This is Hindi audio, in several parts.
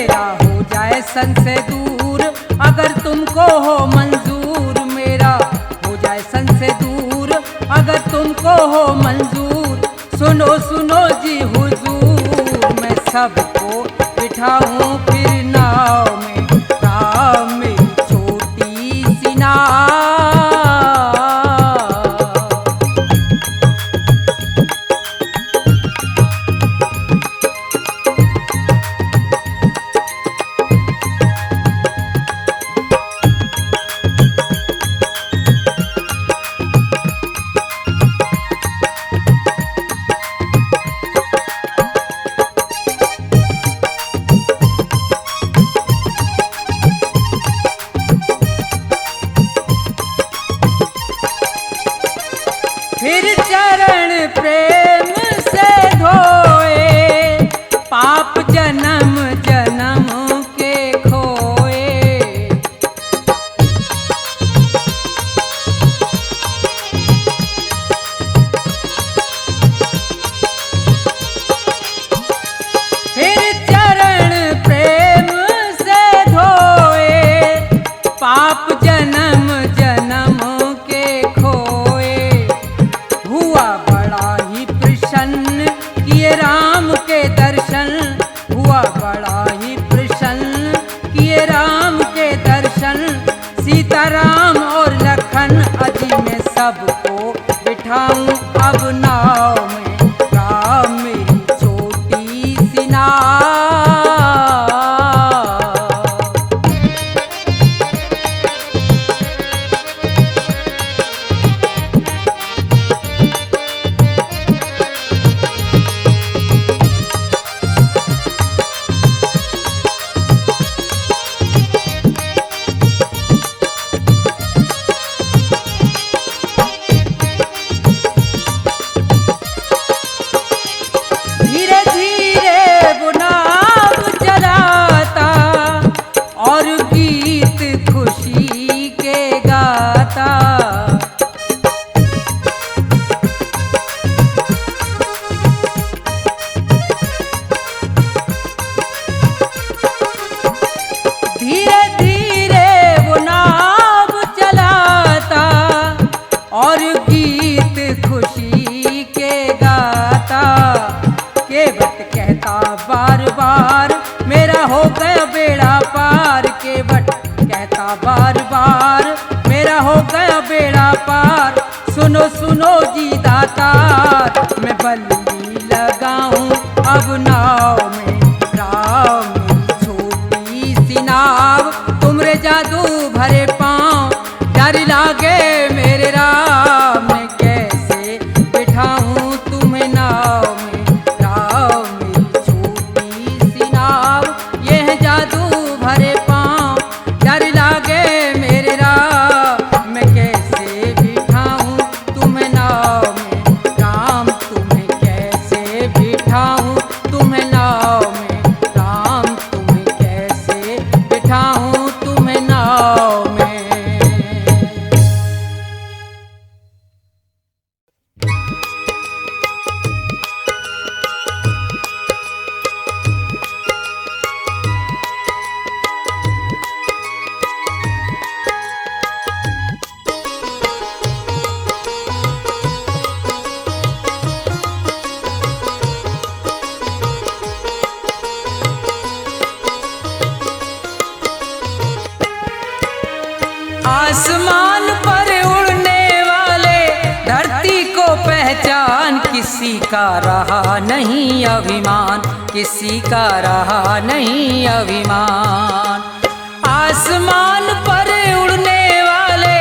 मेरा हो जाए सन से दूर, अगर तुमको हो मंजूर। मेरा हो जाए सन से दूर, अगर तुमको हो मंजूर। सुनो सुनो जी हुजूर, मैं सबको बिठाऊं फिर नाव में, राम मेरी छोटी सी नाव। फिर चरण प्रेम से धोए, पाप जन्म जन्म के खोए। फिर चरण प्रेम से धोए, पाप जन्म जन्म के खोए। हुआ बड़ा ही प्रसन्न किए राम के दर्शन, हुआ बड़ा ही प्रसन्न किए राम के दर्शन। सीताराम और लखन अजी में सबको बिठाऊं अब नाव में, राम मेरी छोटी सी नाव। धीरे धीरे वो नाव चलाता और गीत खुशी के गाता। धीरे धीरे वो नाव चलाता और गीत खुशी के गाता। केवट कहता बार बार मेरा हो गया बेड़ा पार, केवट कहता बार बार मेरा हो गया बेड़ा पार। सुनो सुनो जी दातार, मैं बल्ली लगाऊं अब नाव में, राम मेरी छोटी सी नाव। तुमरे जादू भरे पाँव डर लागे मेरे राम, मैं कैसे बिठाऊं तुम्हें नाव में, राम मेरी छोटी सी नाव। ये है जादू भरे पाँव डर लागे मेरे राम, मैं कैसे बिठाऊं तुम्हें नाव में, राम तुम्हें कैसे बिठाऊं तुम्हें नाव में, राम तुम्हें कैसे बिठाऊं तुम्हें नाव में। आसमान पर उड़ने वाले धरती को पहचान, किसी का रहा नहीं अभिमान, किसी का रहा नहीं अभिमान। आसमान पर उड़ने वाले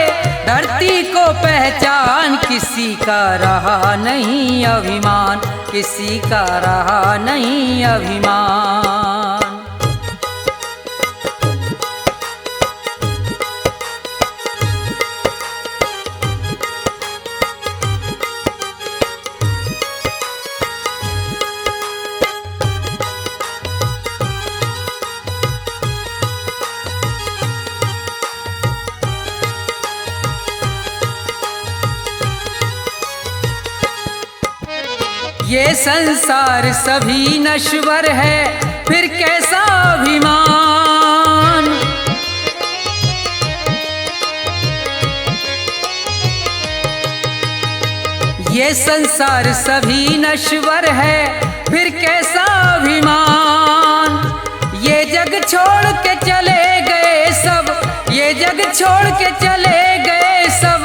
धरती को पहचान, किसी का रहा नहीं अभिमान, किसी का रहा नहीं अभिमान। ये संसार सभी नश्वर है, फिर कैसा अभिमान। ये संसार सभी नश्वर है, फिर कैसा अभिमान। ये जग छोड़ के चले गए सब, ये जग छोड़ के चले गए सब,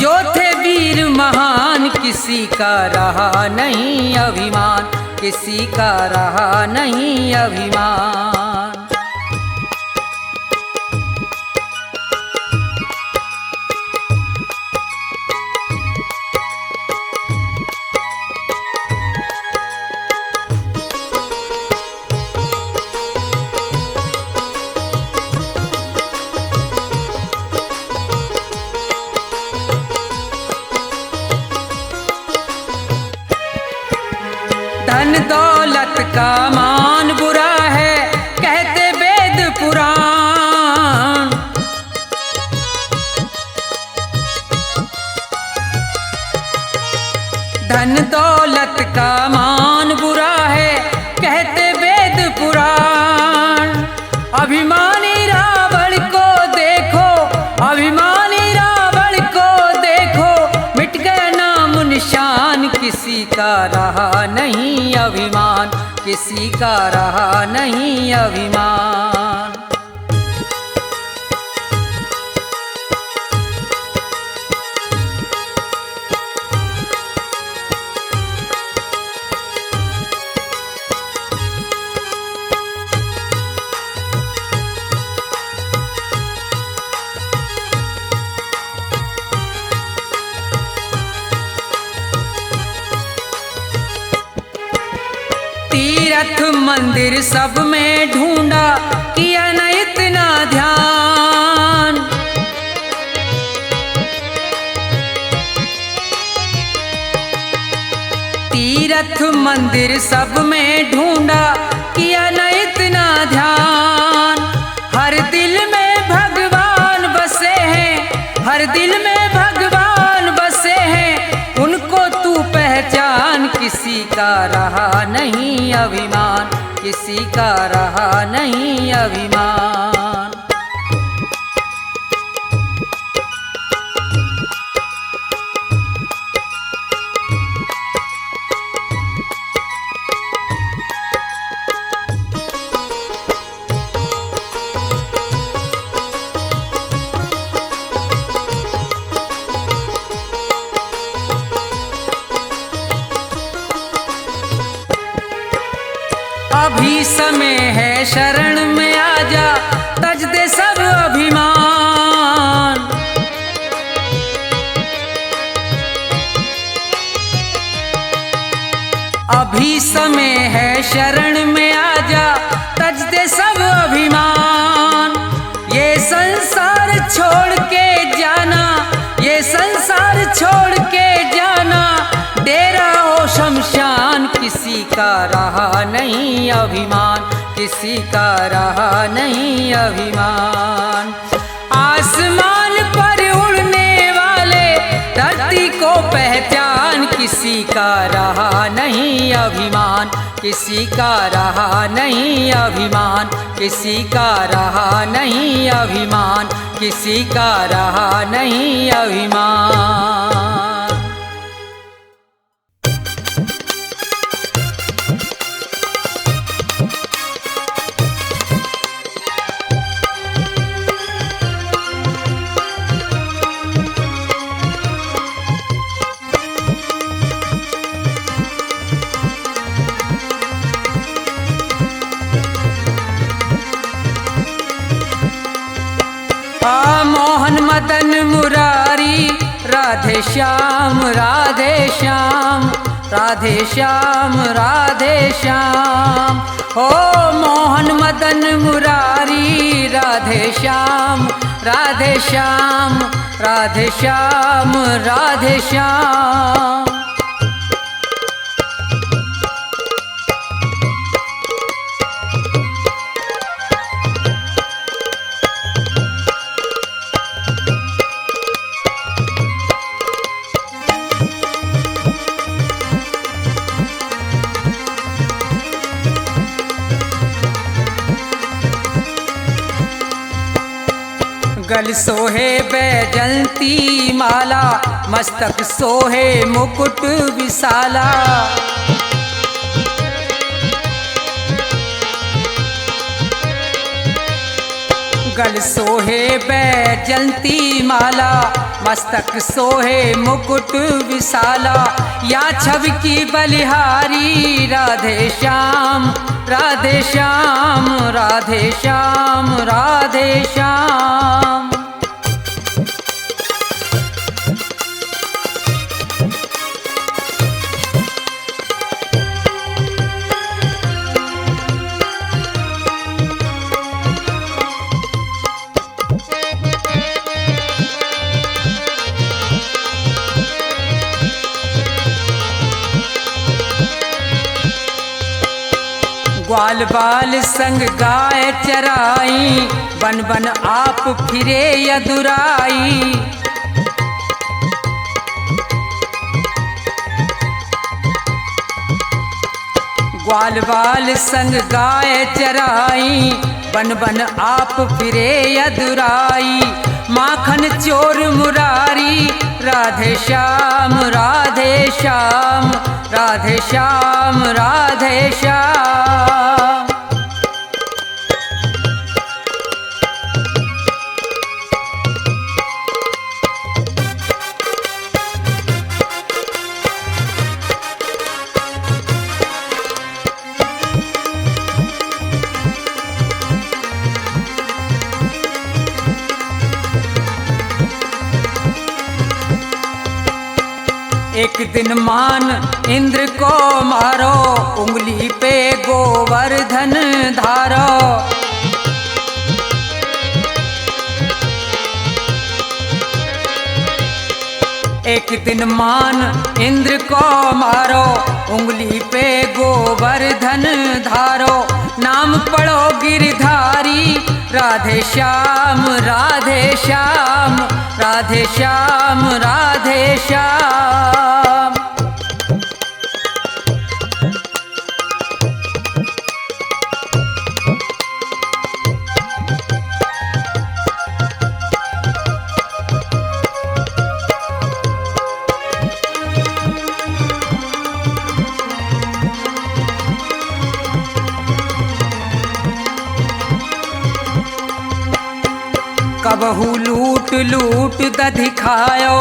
जो थे वीर महान। किसी का रहा नहीं अभिमान, किसी का रहा नहीं अभिमान। धन दौलत का मान बुरा है, कहते वेद पुराण। धन दौलत का मान बुरा है, कहते वेद पुराण। अभिमानी रावण को देखो, अभिमानी रावण को देखो, मिट गया नाम निशान। किसी का रहा नहीं अभिमान, किसी का रहा नहीं अभिमान। तीर्थ मंदिर सब में ढूंढा, किया न इतना ध्यान। तीर्थ मंदिर सब में ढूंढा, किया न इतना ध्यान। हर दिल में भगवान बसे हैं, हर दिल में भगवान बसे हैं, उनको तू पहचान। किसी का रहा नहीं अभिमान, किसी का रहा नहीं अभिमान। अभी समय है शरण में आजा, तज दे सब अभिमान। अभी समय है शरण में आजा, तज दे सब अभिमान। ये संसार छोड़ के जाना, ये संसार छोड़ के जाना, डेरा हो शमशान। किसी का रहा नहीं अभिमान, किसी का रहा नहीं अभिमान। आसमान पर उड़ने वाले धरती को पहचान। किसी का रहा नहीं अभिमान, किसी का रहा नहीं अभिमान, किसी का रहा नहीं अभिमान, किसी का रहा नहीं अभिमान। मोहन मदन मुरारी, राधे श्याम राधे श्याम, राधे श्याम राधे श्याम। हो मोहन मदन मुरारी, राधे श्याम राधे श्याम, राधे श्याम राधे श्याम। गल सोहे बैजंती माला, मस्तक सोहे मुकुट विशाला। गल सोहे बैजंती माला, मस्तक सोहे मुकुट विशाला। या छवि की बलिहारी राधे श्याम, राधे श्याम, राधे श्याम, राधे श्याम। ग्वाल बाल संग गाय चराई, बन बन आप फिरे यदुराई। ग्वाल बाल संग गाय चराई, बन बन आप फिरे यदुराई। माखन चोर मुरारी राधे श्याम, राधे श्याम, राधे श्याम, राधे श्याम। एक दिन मान इंद्र को मारो, उंगली पे गोवर्धन धारो। एक दिन मान इंद्र को मारो, उंगली पे गोवर्धन धारो। नाम पढ़ो गिरधारी राधे श्याम, राधे श्याम, राधे श्याम, राधे श्याम। कबहू लूट लूट दधि खायो,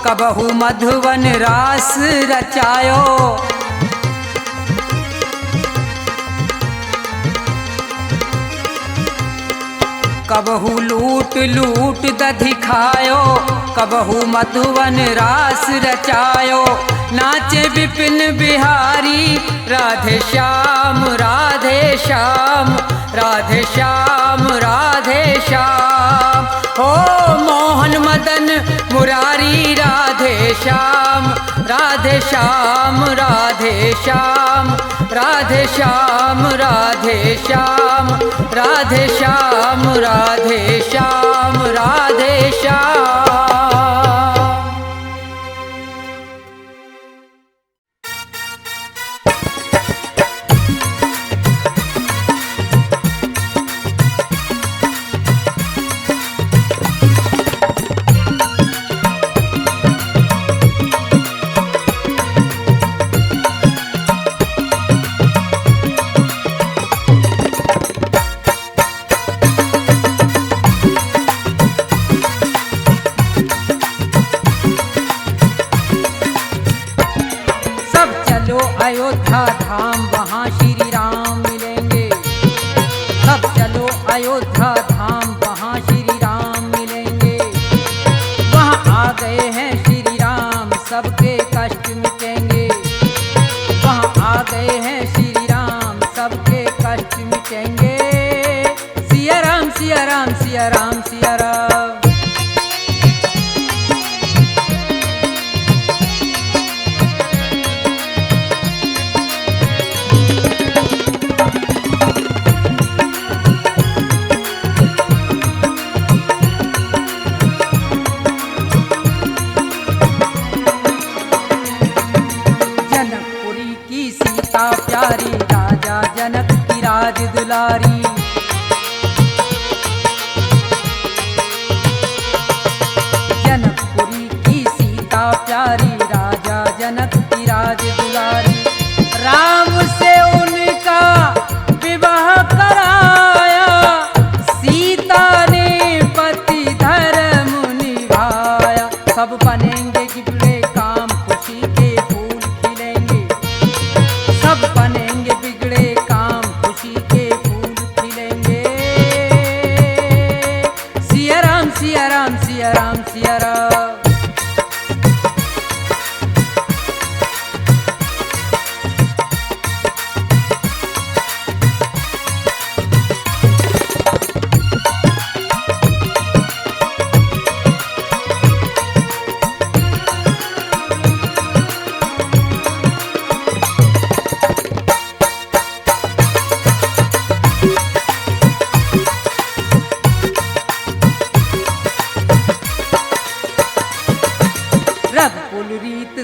कबहू मधुवन रास रचायो। कबहू लूट लूट दधि खायो, कबहू मधुवन रास रचायो। नाचे विपिन बिहारी राधे श्याम, राधे श्याम, राधे श्याम, राधे श्याम। ओ मोहन मदन मुरारी राधे श्याम, राधे श्याम, राधे श्याम, राधे श्याम, राधे श्याम, राधे श्याम, राधे श्याम, राधे श्याम। अयोध्या धाम वहाँ श्री राम मिलेंगे। सब चलो अयोध्या धाम वहाँ श्री राम मिलेंगे। वहाँ आ गए हैं श्री राम, सबके कष्ट मिटेंगे। वहाँ आ गए हैं श्री राम, सबके कष्ट मिटेंगे। सिया राम, सिया राम, सिया राम, सिया राम। प्यारी राजा जनक की राज दुलारी।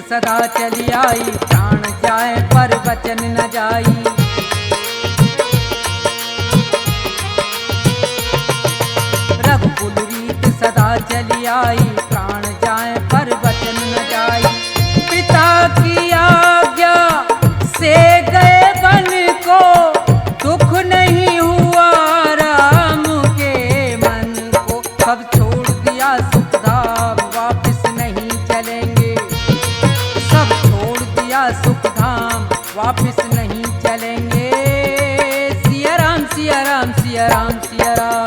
सदा चली आई, प्राण जाए पर वचन न जाई। रघुकुल रीत सदा चली आई, प्राण जाए पर वचन न जाई। पिता की आज्ञा से गए वन को, दुख नहीं हुआ राम के मन को। सब छोड़ दिया सुख धाम, वापिस नहीं चलेंगे। सब छोड़ दिया सुख धाम, वापिस नहीं चलेंगे। सिया राम सिया राम सिया राम सिया राम।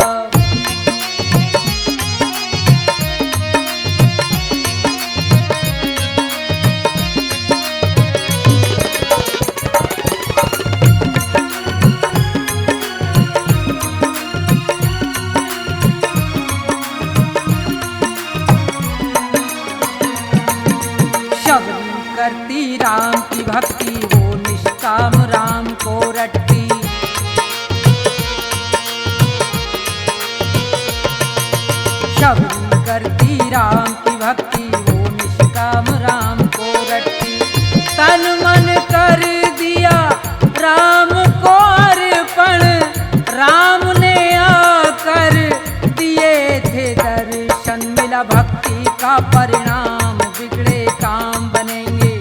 करती राम की भक्ति, वो निष्काम राम को रटती। शबरी करती राम की भक्ति, वो निष्काम राम को रटती। तन मन कर दिया राम को अर्पण, राम ने आकर दिए थे दर्शन। मिला भक्ति का परिणाम, बिगड़े काम बनेंगे।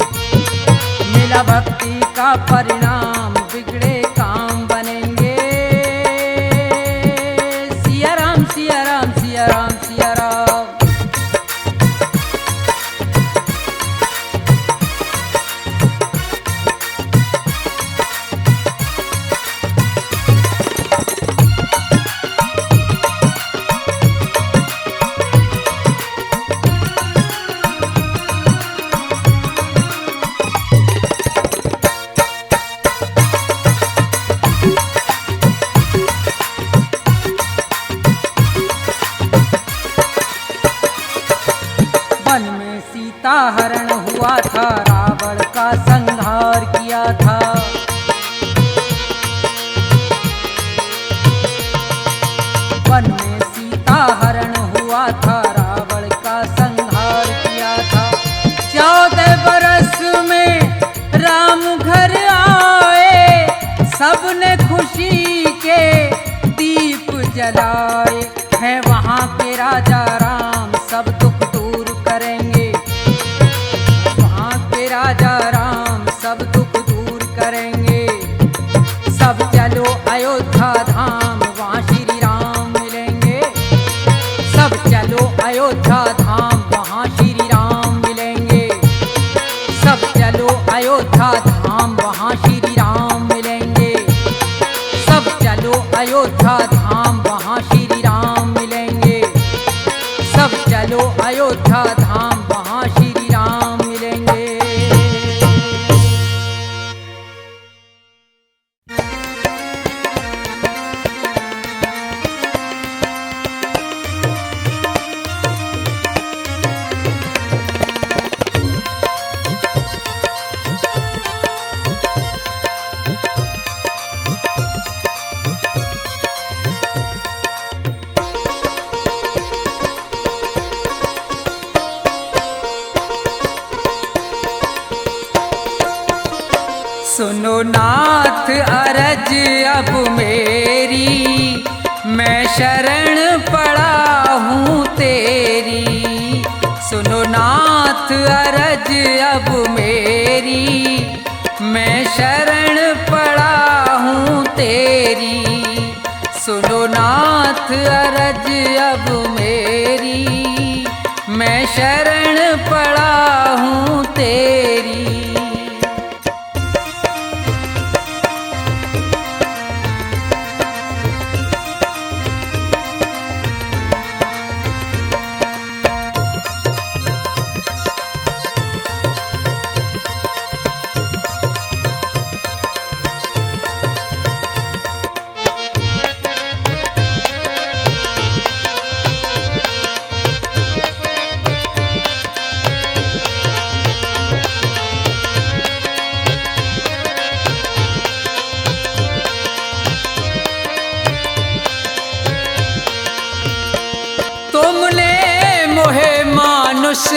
मिला भक्ति का परिणाम, बिगड़े काम बनेंगे। सिया राम सिया राम सिया राम सिया राम। सीता हरण हुआ था, रावण का संहार किया था। वन में सीता हरण हुआ था, रावण का संहार किया था। 14 बरस में राम घर आए, सबने खुशी के दीप जलाए। हैं वहाँ के राजा राम, सब दुख दूर करेंगे। राजा राम सब दुख दूर करेंगे। सब चलो अयोध्या धाम, वहाँ श्री राम मिलेंगे। सब चलो अयोध्या धाम, वहाँ श्री राम मिलेंगे। सब चलो अयोध्या धाम, वहाँ श्री राम मिलेंगे। सब चलो अयोध्या धाम, वहाँ श्री राम मिलेंगे। सब चलो अयोध्या धाम, वहाँ श्री राम मिलेंगे। सुनो नाथ अरज अब मेरी, मैं शरण पड़ा हूँ तेरी। सुनो नाथ अरज अब मेरी, मैं शरण पड़ा हूँ तेरी। सुनो नाथ अरज अब मेरी, मैं शरण पड़ा हूँ तेरी।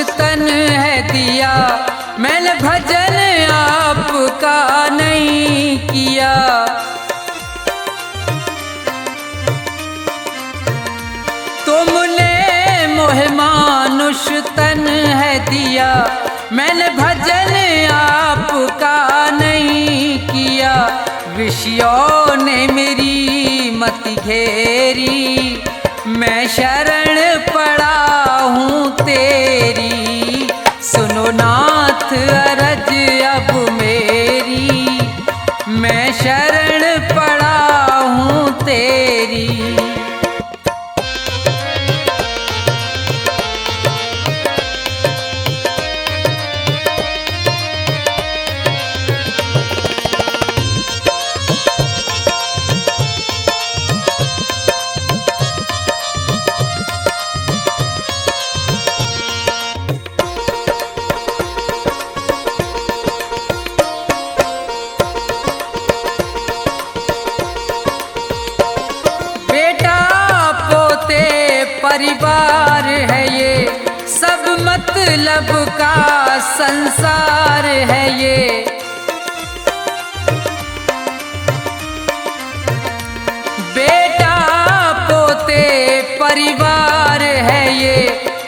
तन है दिया, मैंने भजन आपका नहीं किया। तुमने मोह मानुष तन है दिया। मैंने भजन आपका नहीं किया। विषयों ने मेरी मति घेरी, मैं शरण पड़ा हूँ तेरी। सुनो नाथ अरज अब मेरी, मैं शरण पड़ा हूँ तेरी। परिवार है ये, सब मतलब का संसार है ये। बेटा पोते परिवार है ये,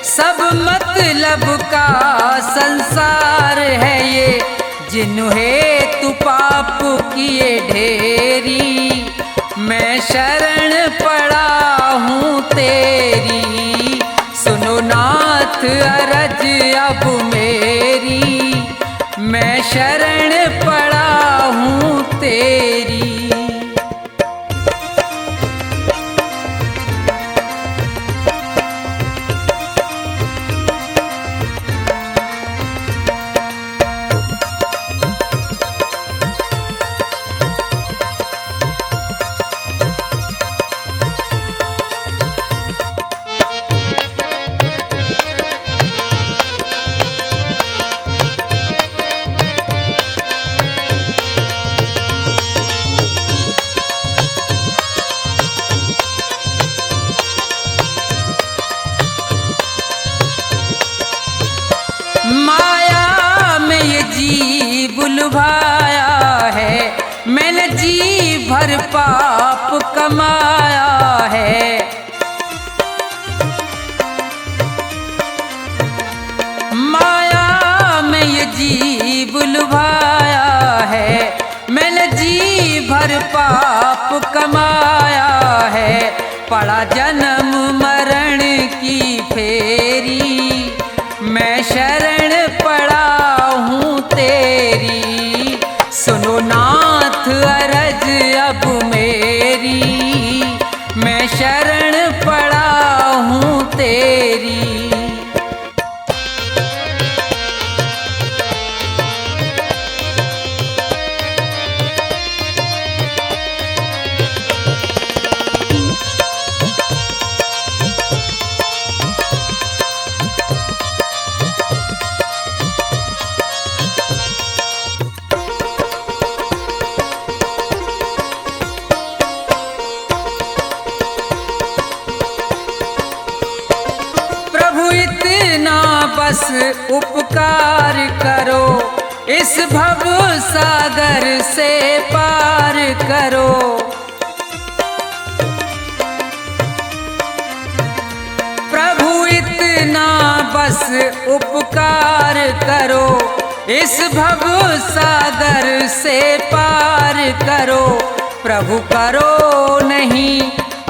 सब मतलब का संसार है ये। जिन्हें तू पाप किए ढेरी, मैं शरण पड़ा हूँ तेरी। सुनो नाथ अरज अब मेरी, मैं शरण पड़ा हूँ तेरी। माया में ये जीव लुभाया है, मैंने जी भर पाप कमाया है। माया में ये जीव लुभाया है, मैंने जी भर पाप कमाया है। पड़ा जन्म मरण की फेरी, मैं शरण पड़ा हूँ तेरी। सुनो नाथ अरज अब मेरी, मैं शरण पड़ा हूँ तेरी। बस उपकार करो, इस भव सागर से पार करो। प्रभु इतना बस उपकार करो, इस भव सागर से पार करो। प्रभु करो नहीं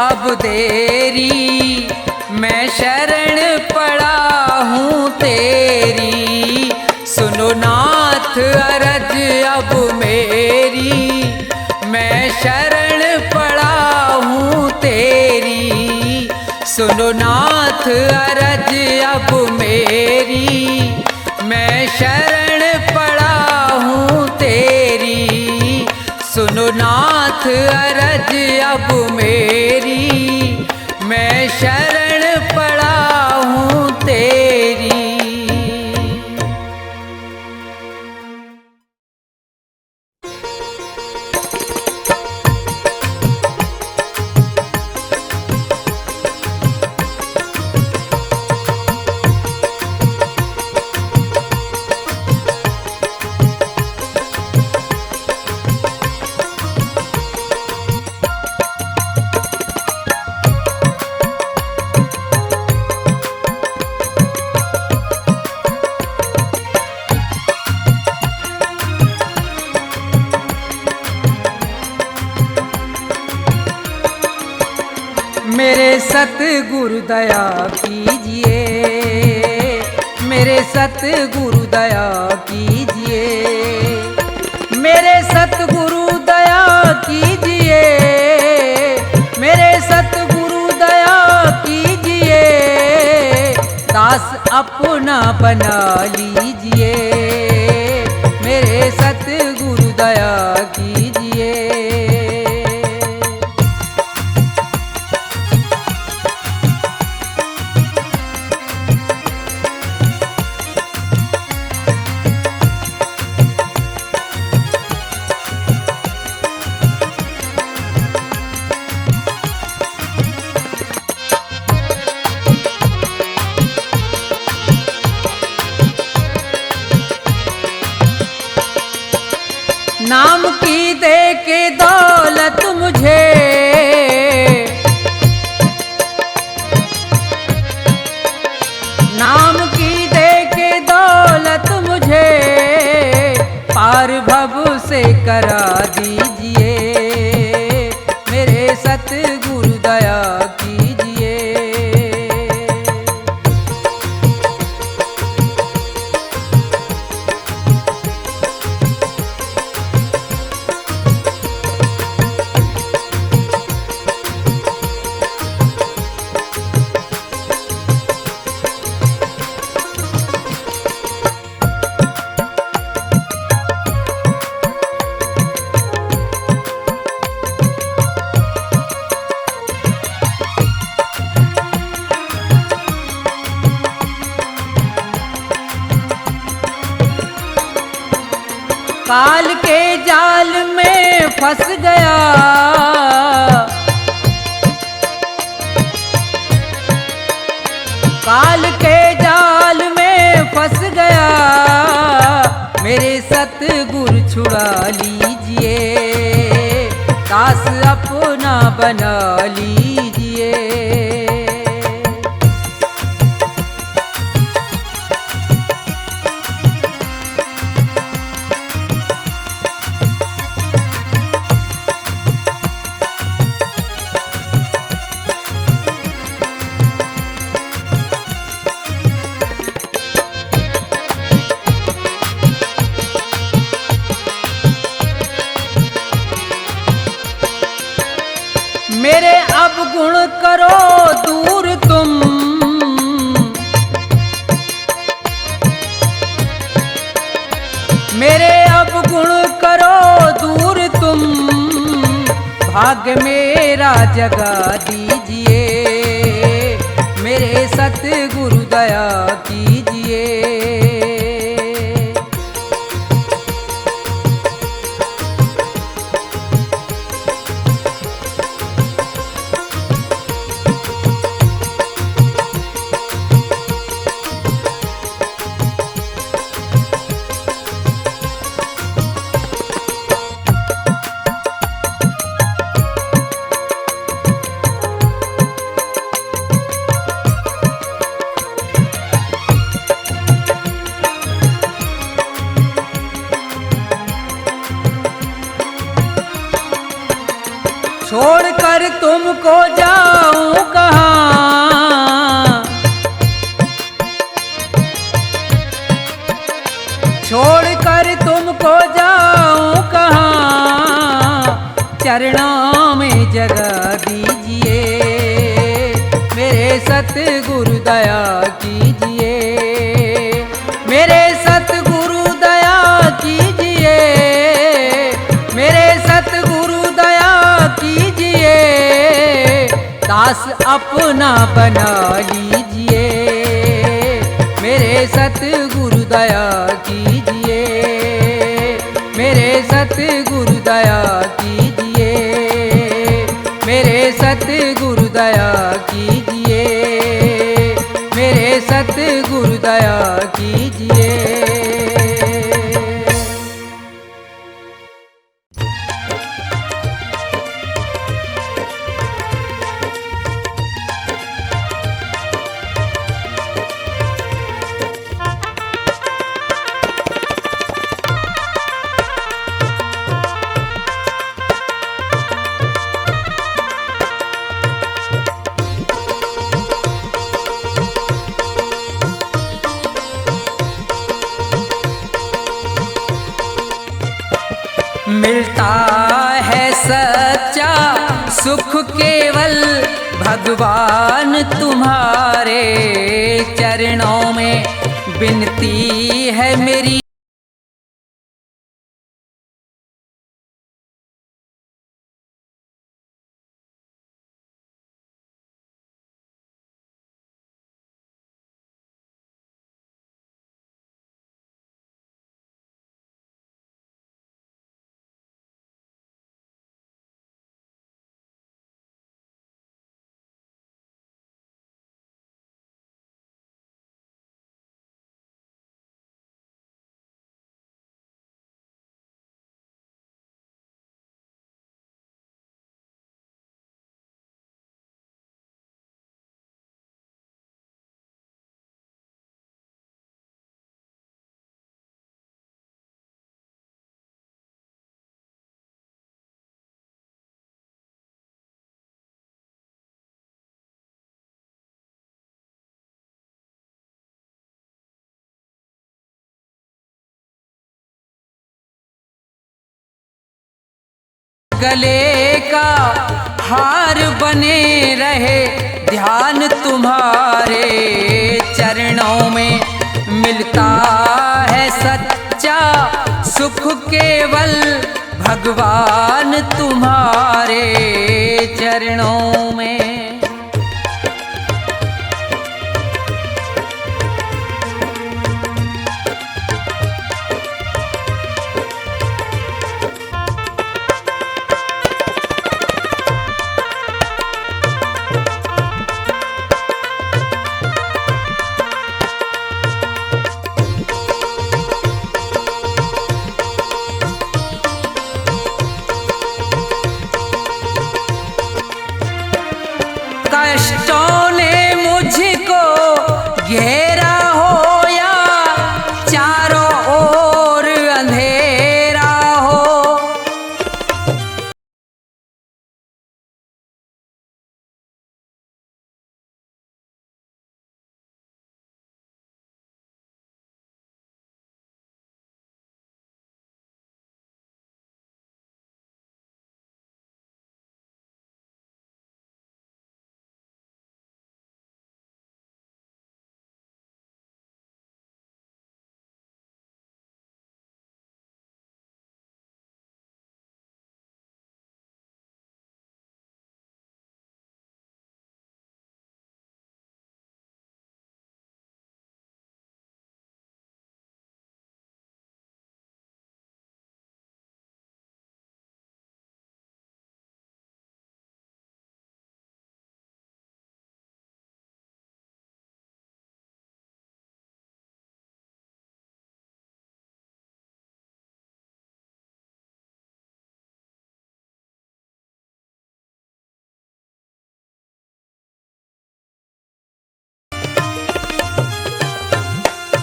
अब देरी, मैं शरण पड़ा हूँ तेरी। सुनो नाथ अरज अब मेरी, मैं शरण पड़ा हूँ तेरी। सुनो नाथ अरज अब मेरी, मैं शरण पड़ा हूँ तेरी। सुनो नाथ अरज अब मेरी, मैं शरण पड़ा हूँ तेरी। सतगुरु दया कीजिए, मेरे सतगुरु दया कीजिए, मेरे सतगुरु दया कीजिए, मेरे सतगुरु दया कीजिए, दास अपना बना लीजिए, मेरे सतगुरु दया कीजिए। नाम की दे के दौलत मुझे, नाम की दे के दौलत मुझे, पार भव से करा दीजिए, मेरे सतगुरु दया कीजिए। काल के जाल में फंस गया, काल के जाल में फंस गया, मेरे सतगुरु छुड़ा लीजिए, दास अपना बना लीजिए। मेरे अवगुण करो दूर तुम, मेरे अवगुण करो दूर तुम, भाग्य मेरा जगा दीजिए, मेरे सतगुरु दया कीजिए। छोड़कर तुमको जाऊं कहाँ, छोड़कर तुमको जाऊं कहाँ, चरणों में जगा दीजिए, मेरे सतगुरु दया कीजिए, मेरे सतगुरु दया कीजिए, मेरे सतगुरु दया कीजिए, दास अपना बना लीजिए, मेरे सतगुरु दया कीजिए, मेरे सतगुरु दया कीजिए, मेरे सतगुरु दया कीजिए, मेरे सतगुरु दया कीजिए। मिलता है सच्चा सुख केवल भगवान तुम्हारे चरणों में। विनती है मेरी गले का हार बने रहे ध्यान तुम्हारे चरणों में। मिलता है सच्चा सुख केवल भगवान तुम्हारे चरणों में। कष्टों ने मुझको घेरा हो या चारों ओर अंधेरा हो,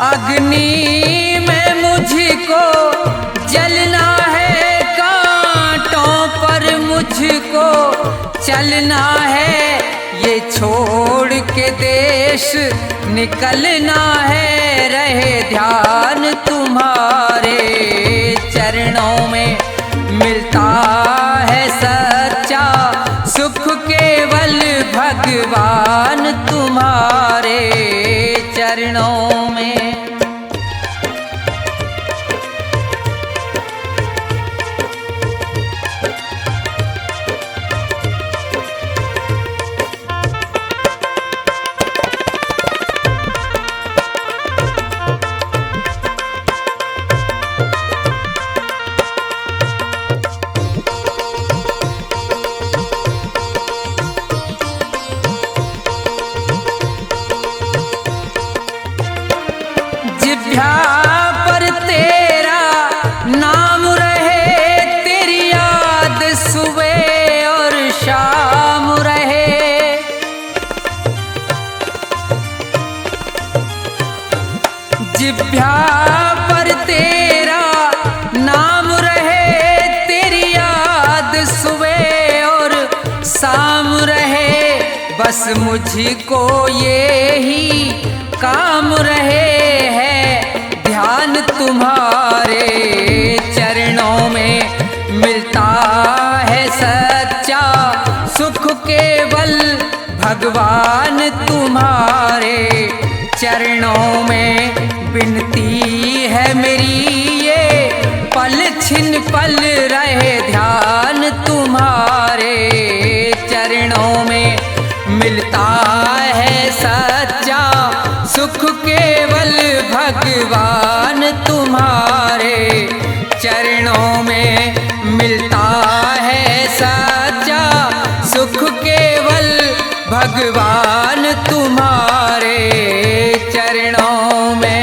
अग्नि में मुझको जलना है, कांटों पर मुझको चलना है। ये छोड़ के देश निकलना है, रहे ध्यान तुम्हारे चरणों में। मिलता है सच्चा सुख केवल भगवान तुम्हारे चरणों में। जिभ्या पर तेरा नाम रहे, तेरी याद सुबह और शाम रहे। जिभ्या पर तेरा नाम रहे, तेरी याद सुबह और शाम रहे। बस मुझको ये ही काम रहे है, ध्यान तुम्हारे चरणों में। मिलता सुख केवल भगवान तुम्हारे चरणों में विनती है मेरी, ये पल छिन पल रहे ध्यान तुम्हारे चरणों में मिलता है सच्चा सुख केवल भगवान तुम्हारे चरणों में मिलता है सच्चा सुख केवल भगवान तुम्हारे चरणों में।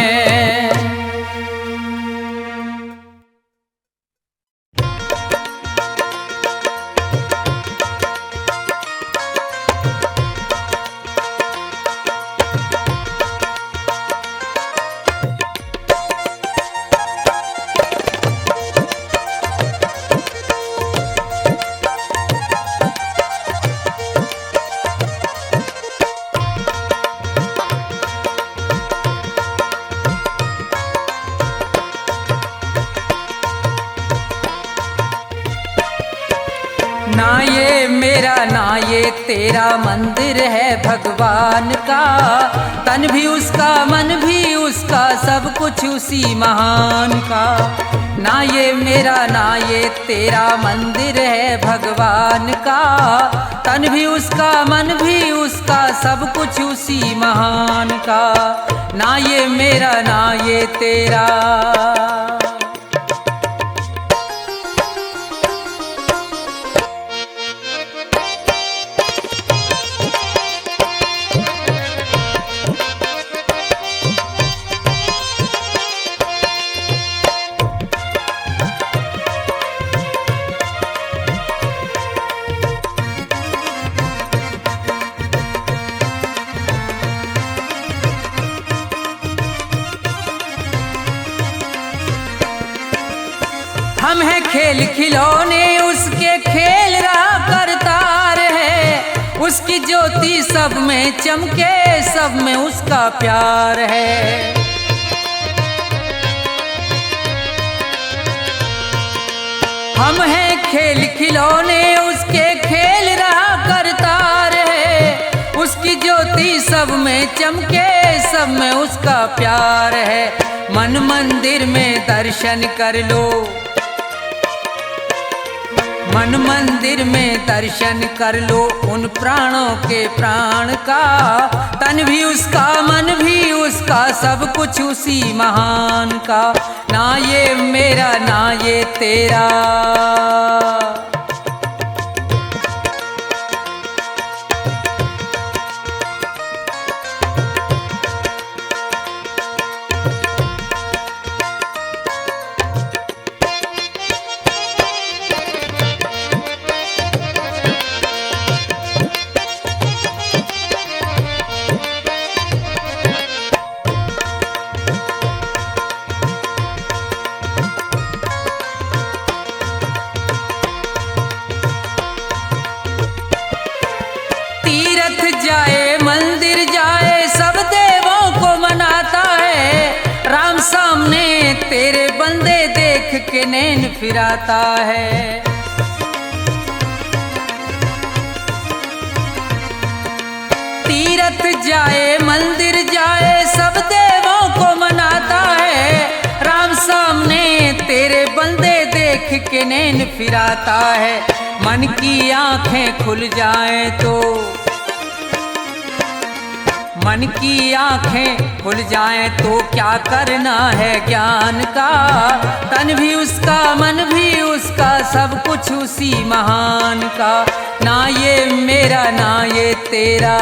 ना ये मेरा ना ये तेरा मंदिर है भगवान का, तन भी उसका मन भी उसका सब कुछ उसी महान का। ना ये मेरा ना ये तेरा मंदिर है भगवान का, तन भी उसका मन भी उसका सब कुछ उसी महान का। ना ये मेरा ना ये तेरा। हम हैं खेल खिलौने उसके खेल रहा करतार है, उसकी ज्योति सब में चमके सब में उसका प्यार है। हम हैं खेल खिलौने उसके खेल रहा करतार है, उसकी ज्योति सब में चमके सब में उसका प्यार है। मन मंदिर में दर्शन कर लो, मन मंदिर में दर्शन कर लो उन प्राणों के प्राण का। तन भी उसका मन भी उसका सब कुछ उसी महान का। ना ये मेरा ना ये तेरा। जाए मंदिर जाए सब देवों को मनाता है, राम सामने तेरे बंदे देख के नैन फिराता है। तीरथ जाए मंदिर जाए सब देवों को मनाता है, राम सामने तेरे बंदे देख के नैन फिराता है। मन की आंखें खुल जाएं तो, मन की आंखें खुल जाएं तो क्या करना है ज्ञान का। तन भी उसका मन भी उसका सब कुछ उसी महान का। ना ये मेरा ना ये तेरा।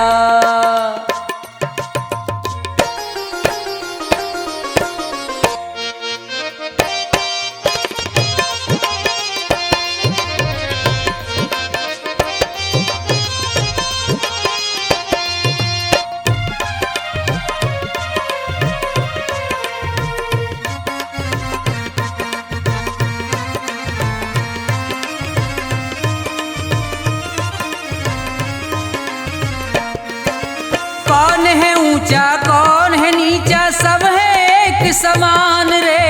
कौन है ऊंचा कौन है नीचा सब है एक समान रे।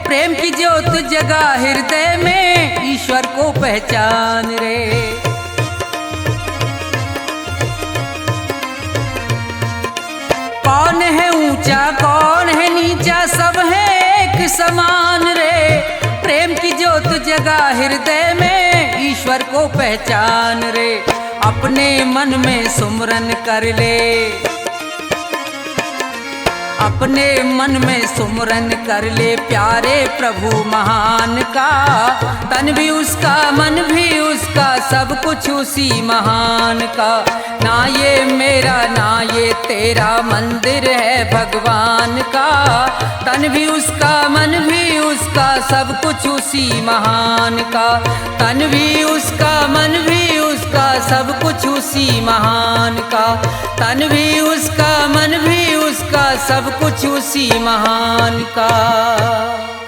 प्रेम की ज्योत जगा हृदय में ईश्वर को पहचान रे। ऊंचा कौन है नीचा, सब है एक समान रे। प्रेम की ज्योत जगा हृदय में, ईश्वर को पहचान रे। अपने मन में सुमरन कर ले, अपने मन में सुमरन कर ले प्यारे प्रभु महान का। तन भी उसका मन भी उसका, सब कुछ उसी महान का। ना ये मेरा ना ये तेरा मंदिर है भगवान का। तन भी उसका मन भी उसका, सब कुछ उसी महान का। तन भी उसका मन भी उसका, सब कुछ उसी महान का। तन भी उसका मन भी उसका, सब कुछ उसी महान का।